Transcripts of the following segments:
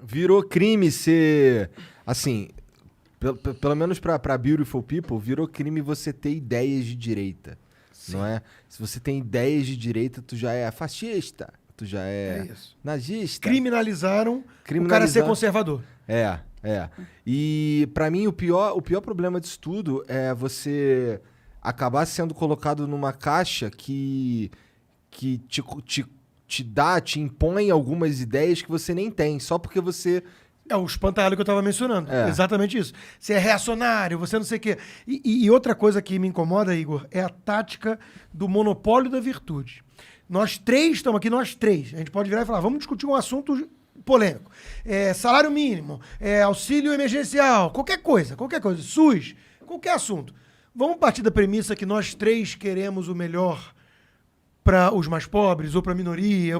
Virou crime ser, assim, pelo menos pra Beautiful People, virou crime você ter ideias de direita, não é? Se você tem ideias de direita, tu já é fascista, tu já É é isso. nazista. Criminalizaram o cara ser conservador. É. E pra mim o pior problema disso tudo é você acabar sendo colocado numa caixa que te impõe algumas ideias que você nem tem, só porque você... É o espantalho que eu tava mencionando. É. Exatamente isso. Você é reacionário, você não sei o quê. E outra coisa que me incomoda, Igor, é a tática do monopólio da virtude. Nós três estamos aqui, nós três. A gente pode virar e falar, vamos discutir um assunto polêmico. Salário mínimo, auxílio emergencial, qualquer coisa, SUS, qualquer assunto. Vamos partir da premissa que nós três queremos o melhor para os mais pobres ou para a minoria.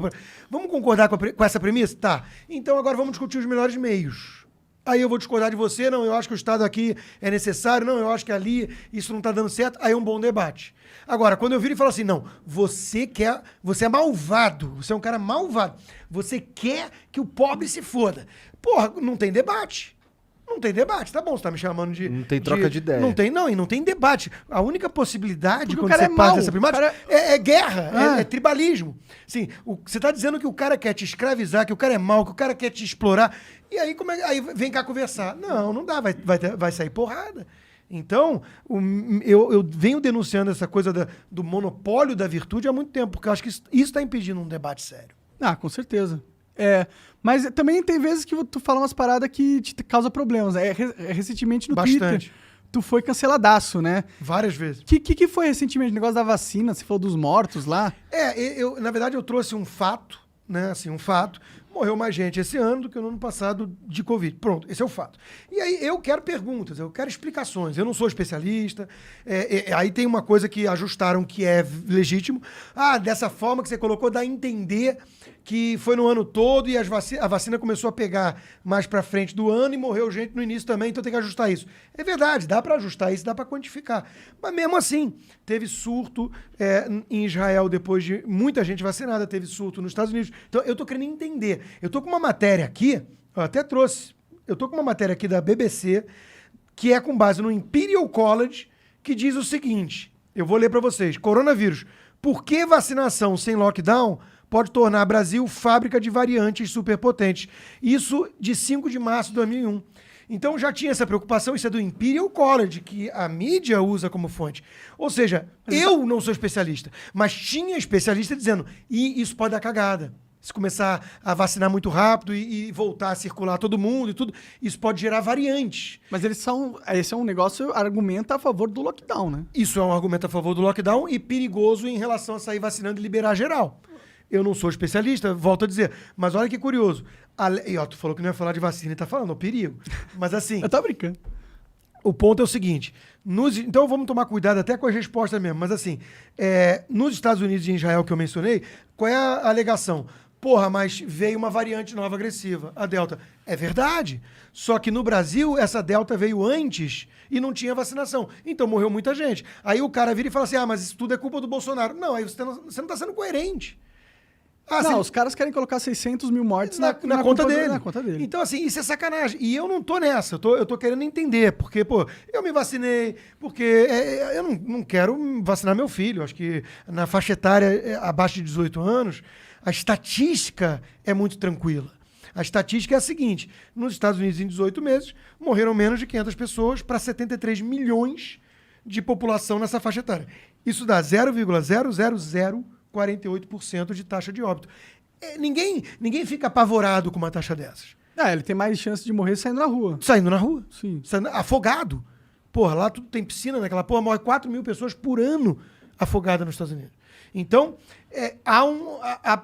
Vamos concordar com essa premissa? Tá. Então agora vamos discutir os melhores meios. Aí eu vou discordar de você, não, eu acho que o Estado aqui é necessário, não, eu acho que ali isso não está dando certo, aí é um bom debate. Agora, quando eu viro e falo assim, não, você é malvado, você é um cara malvado, você quer que o pobre se foda. Porra, não tem debate. Não tem debate, tá bom, você tá me chamando de... Não tem troca de ideia. E não tem debate. A única possibilidade, Porque quando o cara você é passa mau, dessa primária, cara... é guerra, é tribalismo. Assim, você tá dizendo que o cara quer te escravizar, que o cara é mau, que o cara quer te explorar, e aí, aí vem cá conversar. Não dá, vai sair porrada. Então, eu venho denunciando essa coisa do monopólio da virtude há muito tempo, porque eu acho que isso está impedindo um debate sério. Ah, com certeza. Mas também tem vezes que tu fala umas paradas que te causa problemas. Recentemente no Twitter, tu foi canceladaço, né? Várias vezes. O que foi recentemente? O negócio da vacina, você falou dos mortos lá? Na verdade, eu trouxe um fato, né? Assim, um fato. Morreu mais gente esse ano do que no ano passado de Covid. Pronto, esse é o fato. E aí eu quero perguntas, eu quero explicações. Eu não sou especialista. Aí tem uma coisa que ajustaram que é legítimo. Dessa forma que você colocou, dá a entender que foi no ano todo e a vacina começou a pegar mais pra frente do ano e morreu gente no início também, então tem que ajustar isso. É verdade, dá pra ajustar isso, dá pra quantificar. Mas mesmo assim, teve surto em Israel depois de muita gente vacinada, teve surto nos Estados Unidos. Então eu tô querendo entender. Eu tô com uma matéria aqui, eu até trouxe, eu tô com uma matéria aqui da BBC, que é com base no Imperial College, que diz o seguinte, eu vou ler pra vocês, coronavírus, por que vacinação sem lockdown pode tornar Brasil fábrica de variantes superpotentes? Isso de 5 de março de 2001. Então já tinha essa preocupação, isso é do Imperial College, que a mídia usa como fonte. Ou seja, eu não sou especialista, mas tinha especialista dizendo, e isso pode dar cagada. Se começar a vacinar muito rápido e voltar a circular todo mundo e tudo, isso pode gerar variantes. Mas esse é um negócio argumenta a favor do lockdown, né? Isso é um argumento a favor do lockdown e perigoso em relação a sair vacinando e liberar geral. Eu não sou especialista, volto a dizer. Mas olha que curioso. Tu falou que não ia falar de vacina e tá falando, é o perigo. Mas assim... Eu tô brincando. O ponto é o seguinte. Então vamos tomar cuidado até com as respostas mesmo. Mas assim, nos Estados Unidos e em Israel que eu mencionei, qual é a alegação? Porra, mas veio uma variante nova agressiva, a Delta. É verdade. Só que no Brasil, essa Delta veio antes e não tinha vacinação. Então morreu muita gente. Aí o cara vira e fala assim, mas isso tudo é culpa do Bolsonaro. Não, aí você não está sendo coerente. Os caras querem colocar 600 mil mortes na conta dele. Na conta dele. Então, assim, isso é sacanagem. E eu não tô nessa. Eu tô querendo entender. Porque, eu me vacinei. Porque eu não quero vacinar meu filho. Acho que na faixa etária abaixo de 18 anos, a estatística é muito tranquila. A estatística é a seguinte. Nos Estados Unidos, em 18 meses, morreram menos de 500 pessoas para 73 milhões de população nessa faixa etária. Isso dá 0,00048% de taxa de óbito. Ninguém fica apavorado com uma taxa dessas. Ele tem mais chance de morrer saindo na rua. Saindo na rua? Sim. Afogado. Porra, lá tudo tem piscina naquela porra, morre 4 mil pessoas por ano afogadas nos Estados Unidos. Então,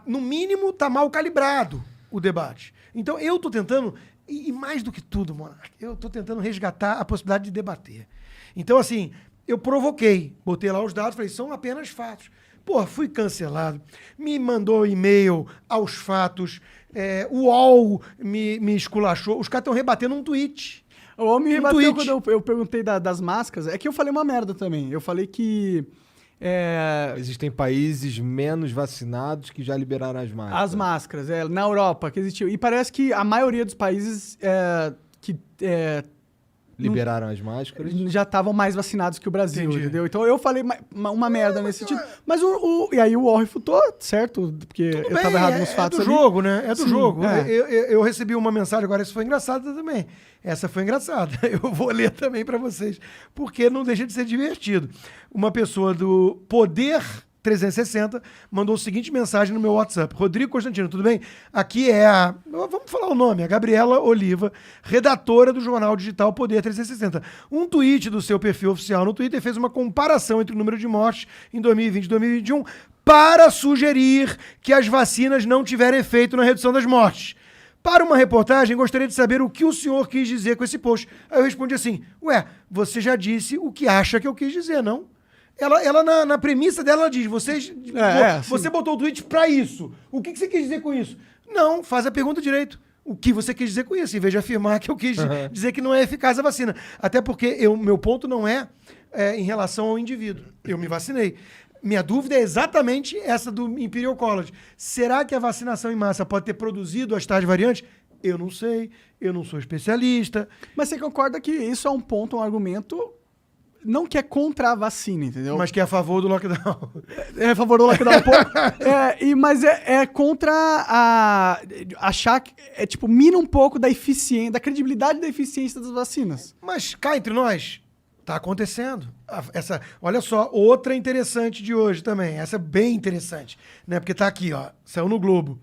no mínimo, tá mal calibrado o debate. Então, eu tô tentando, e mais do que tudo, Monark, eu tô tentando resgatar a possibilidade de debater. Então, assim, eu provoquei, botei lá os dados, falei, são apenas fatos. Porra, fui cancelado, me mandou e-mail aos fatos, o UOL me esculachou, os caras estão rebatendo um tweet. O UOL me rebateu quando eu perguntei das máscaras, é que eu falei uma merda também, eu falei que Existem países menos vacinados que já liberaram as máscaras. As máscaras, na Europa, que existiu. E parece que a maioria dos países que liberaram as máscaras. já estavam mais vacinados que o Brasil, Entendi. entendeu? Então eu falei uma merda nesse sentido. Mas e aí o UOL refutou, certo? Porque eu tava errado nos fatos do ali. jogo, né? É do Sim, jogo. é. Eu recebi uma mensagem agora, isso foi engraçado também. Essa foi engraçada. Eu vou ler também pra vocês, porque não deixa de ser divertido. Uma pessoa do Poder 360 mandou a seguinte mensagem no meu WhatsApp. Rodrigo Constantino, tudo bem? Aqui é vamos falar o nome, a Gabriela Oliva, redatora do jornal digital Poder 360. Um tweet do seu perfil oficial no Twitter fez uma comparação entre o número de mortes em 2020 e 2021 para sugerir que as vacinas não tiveram efeito na redução das mortes. Para uma reportagem, gostaria de saber o que o senhor quis dizer com esse post. Aí eu respondi assim, você já disse o que acha que eu quis dizer, não? Ela na premissa dela, ela diz, você botou o tweet pra isso. O que você quis dizer com isso? Não, faz a pergunta direito. O que você quis dizer com isso? Em vez de afirmar que eu quis dizer que não é eficaz a vacina. Até porque meu ponto não é em relação ao indivíduo. Eu me vacinei. Minha dúvida é exatamente essa do Imperial College. Será que a vacinação em massa pode ter produzido as tais variantes? Eu não sei, eu não sou especialista. Mas você concorda que isso é um ponto, um argumento, não que é contra a vacina, entendeu? Mas que é a favor do lockdown. É a favor do lockdown um pouco. Mas é contra achar que mina um pouco da eficiência, da credibilidade da eficiência das vacinas. Mas cá entre nós, tá acontecendo. Olha só, outra interessante de hoje também. Essa é bem interessante, né? Porque tá aqui, ó, saiu no Globo.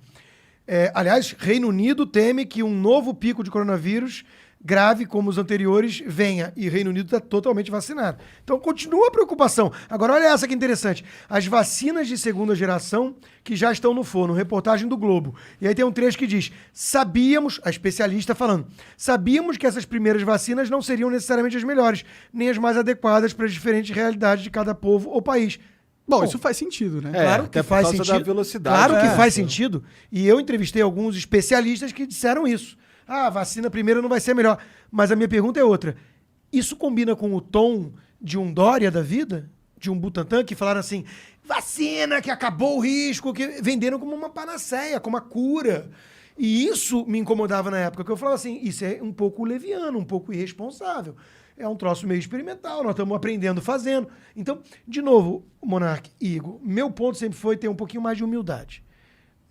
Aliás, Reino Unido teme que um novo pico de coronavírus grave como os anteriores venha, e Reino Unido está totalmente vacinado. Então continua a preocupação. Agora olha essa que interessante. As vacinas de segunda geração que já estão no forno, reportagem do Globo. E aí tem um trecho que diz, a especialista falando, sabíamos que essas primeiras vacinas não seriam necessariamente as melhores, nem as mais adequadas para as diferentes realidades de cada povo ou país. Bom, isso faz sentido, né? Claro que faz sentido. Da velocidade. Claro que faz sentido. E eu entrevistei alguns especialistas que disseram isso. A vacina primeiro não vai ser melhor. Mas a minha pergunta é outra. Isso combina com o tom de um Dória da vida? De um Butantan que falaram assim, vacina que acabou o risco, que venderam como uma panaceia, como uma cura. E isso me incomodava na época, que eu falava assim, isso é um pouco leviano, um pouco irresponsável. É um troço meio experimental, nós estamos aprendendo fazendo. Então, de novo, Monark e Igor, meu ponto sempre foi ter um pouquinho mais de humildade.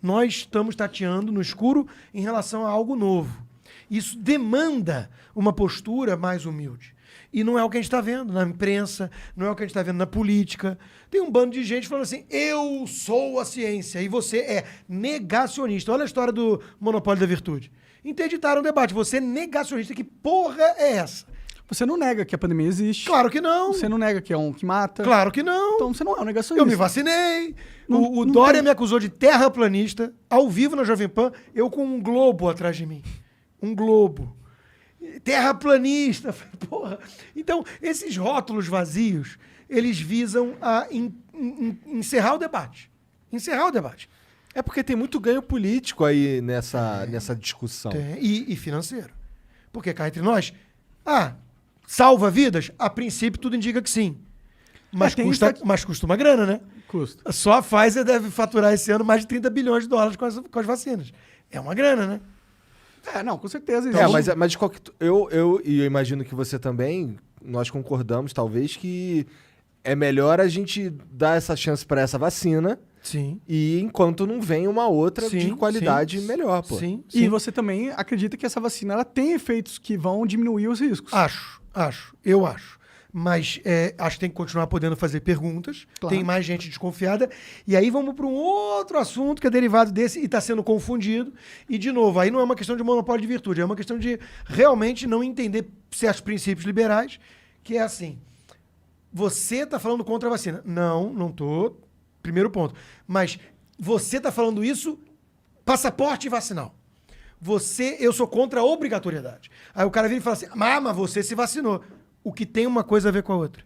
Nós estamos tateando no escuro em relação a algo novo. Isso demanda uma postura mais humilde. E não é o que a gente está vendo na imprensa, não é o que a gente está vendo na política. Tem um bando de gente falando assim, eu sou a ciência e você é negacionista. Olha a história do monopólio da virtude. Interditaram o debate. Você é negacionista. Que porra é essa? Você não nega que a pandemia existe. Claro que não. Você não nega que é um que mata. Claro que não. Então você não é um negacionista. Eu me vacinei. O Dória me acusou de terraplanista, ao vivo na Jovem Pan, eu com um globo atrás de mim. Um globo. Terraplanista. Porra. Então, esses rótulos vazios, eles visam a encerrar o debate. Encerrar o debate. É porque tem muito ganho político aí nessa discussão. E financeiro. Porque cá entre nós, salva vidas? A princípio tudo indica que sim. Mas custa uma grana, né? Custa. Só a Pfizer deve faturar esse ano mais de 30 bilhões de dólares com as vacinas. É uma grana, né? Não, com certeza. Mas eu imagino que você também, nós concordamos, talvez, que é melhor a gente dar essa chance para essa vacina. Sim. E enquanto não vem uma outra de qualidade melhor, pô. Sim. E você também acredita que essa vacina ela tem efeitos que vão diminuir os riscos? Eu acho. Mas acho que tem que continuar podendo fazer perguntas. Claro. Tem mais gente desconfiada. E aí vamos para um outro assunto que é derivado desse e está sendo confundido. E, de novo, aí não é uma questão de monopólio de virtude. É uma questão de realmente não entender certos princípios liberais, que é assim, você está falando contra a vacina. Não estou. Primeiro ponto. Mas você está falando isso, passaporte vacinal. Eu sou contra a obrigatoriedade. Aí o cara vira e fala assim, mas você se vacinou. O que tem uma coisa a ver com a outra.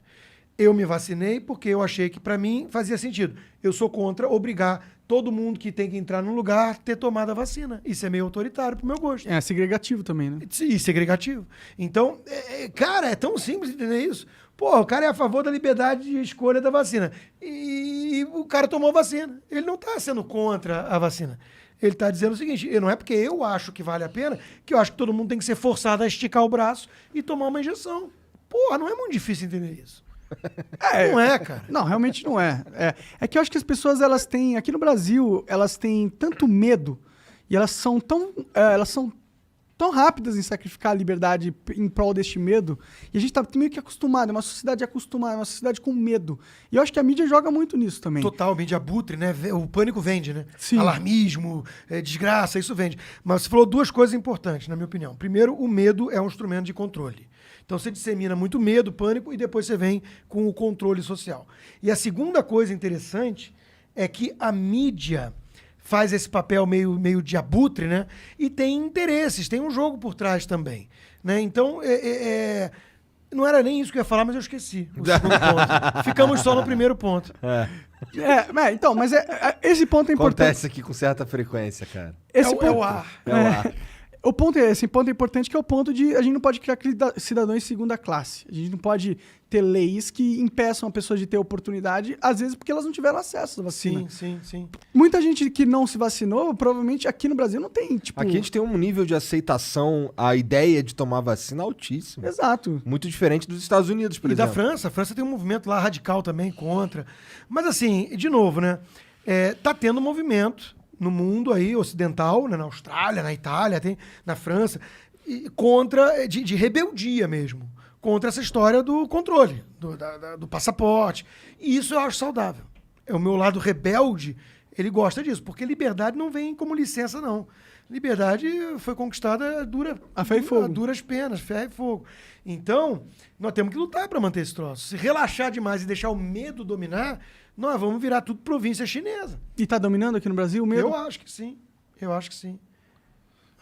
Eu me vacinei porque eu achei que para mim fazia sentido. Eu sou contra obrigar todo mundo que tem que entrar num lugar ter tomado a vacina. Isso é meio autoritário pro meu gosto. É segregativo também, né? E segregativo. Então, cara, é tão simples entender isso. Pô, o cara é a favor da liberdade de escolha da vacina. E o cara tomou a vacina. Ele não tá sendo contra a vacina. Ele tá dizendo o seguinte, não é porque eu acho que vale a pena, que eu acho que todo mundo tem que ser forçado a esticar o braço e tomar uma injeção. Porra, não é muito difícil entender isso. Não é, cara. Não, realmente não é. É que eu acho que as pessoas, elas têm, aqui no Brasil, elas têm tanto medo e elas são tão rápidas em sacrificar a liberdade em prol deste medo, e a gente tá meio que acostumado, é uma sociedade acostumada, é uma sociedade com medo. E eu acho que a mídia joga muito nisso também. Total, mídia abutre, né? O pânico vende, né? Sim. Alarmismo, desgraça, isso vende. Mas você falou duas coisas importantes, na minha opinião. Primeiro, o medo é um instrumento de controle. Então você dissemina muito medo, pânico, e depois você vem com o controle social. E a segunda coisa interessante é que a mídia faz esse papel meio de abutre, né? E tem interesses, tem um jogo por trás também, né? Então, não era nem isso que eu ia falar, mas eu esqueci o segundo ponto. Ficamos só no primeiro ponto. Então, mas esse ponto é importante. Acontece aqui com certa frequência, cara. Esse É o ponto, ar. É o ar. O ponto esse ponto é importante, que é o ponto de a gente não pode criar cidadãos de segunda classe. A gente não pode ter leis que impeçam a pessoa de ter oportunidade, às vezes porque elas não tiveram acesso à vacina. Sim. Muita gente que não se vacinou, provavelmente aqui no Brasil não tem, tipo... Aqui a gente tem um nível de aceitação à ideia de tomar vacina altíssimo. Exato. Muito diferente dos Estados Unidos, por E exemplo. da França. A França tem um movimento lá radical também contra. Mas assim, de novo, né? Tá tendo um movimento no mundo aí ocidental, né, na Austrália, na Itália, na França, contra, de rebeldia mesmo, contra essa história do controle, do passaporte. E isso eu acho saudável. O meu lado rebelde, ele gosta disso, porque liberdade não vem como licença, não. Liberdade foi conquistada a ferro e fogo. a duras penas, ferro e fogo. Então, nós temos que lutar para manter esse troço. Se relaxar demais e deixar o medo dominar, nós vamos virar tudo província chinesa. E tá dominando aqui no Brasil o medo? Eu acho que sim. Acho que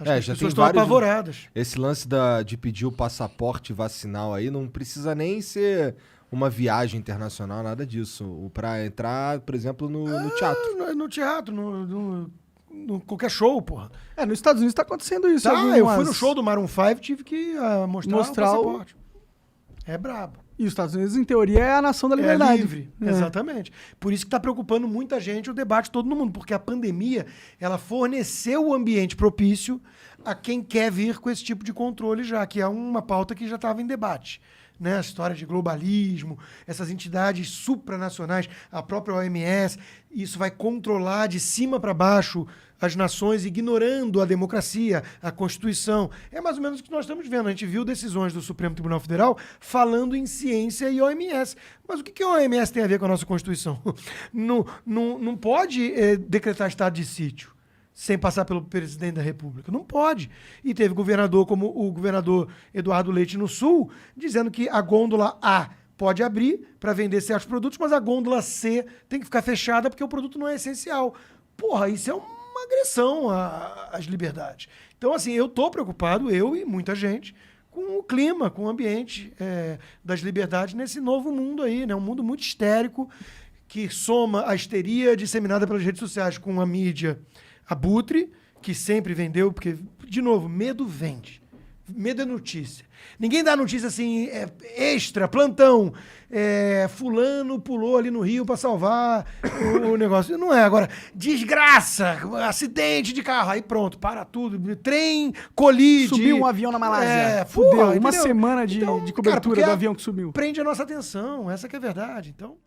já as pessoas tem estão vários- apavoradas. Esse lance de pedir o passaporte vacinal aí não precisa nem ser uma viagem internacional, nada disso. Pra entrar, por exemplo, no teatro. No teatro, no qualquer show, porra. Nos Estados Unidos tá acontecendo isso. Eu fui no show do Maroon 5, tive que mostrar o o- passaporte. É brabo. E os Estados Unidos, em teoria, é a nação da liberdade. É livre, exatamente. Por isso que está preocupando muita gente o debate todo no mundo, porque a pandemia, ela forneceu o ambiente propício a quem quer vir com esse tipo de controle já, que é uma pauta que já estava em debate. Né? A história de globalismo, essas entidades supranacionais, a própria OMS, isso vai controlar de cima para baixo as nações, ignorando a democracia, a Constituição. É mais ou menos o que nós estamos vendo. A gente viu decisões do Supremo Tribunal Federal falando em ciência e OMS. Mas o que a OMS tem a ver com a nossa Constituição? Não pode decretar estado de sítio sem passar pelo presidente da República. Não pode. E teve governador como o governador Eduardo Leite no Sul, dizendo que a gôndola A pode abrir para vender certos produtos, mas a gôndola C tem que ficar fechada porque o produto não é essencial. Porra, isso é uma agressão às liberdades. Então, assim, eu tô preocupado, eu e muita gente, com o clima, com o ambiente das liberdades nesse novo mundo aí, né? Um mundo muito histérico, que soma a histeria disseminada pelas redes sociais com a mídia abutre, que sempre vendeu, porque, de novo, medo vende. Medo é notícia. Ninguém dá notícia assim, extra, plantão. Fulano pulou ali no rio para salvar o negócio. Não é. Agora, desgraça, acidente de carro. Aí pronto, para tudo. Trem colide. Subiu um avião na Malásia. Fudeu. Uma semana de Então, cobertura porque do avião que subiu. Prende a nossa atenção. Essa que é a verdade. Então...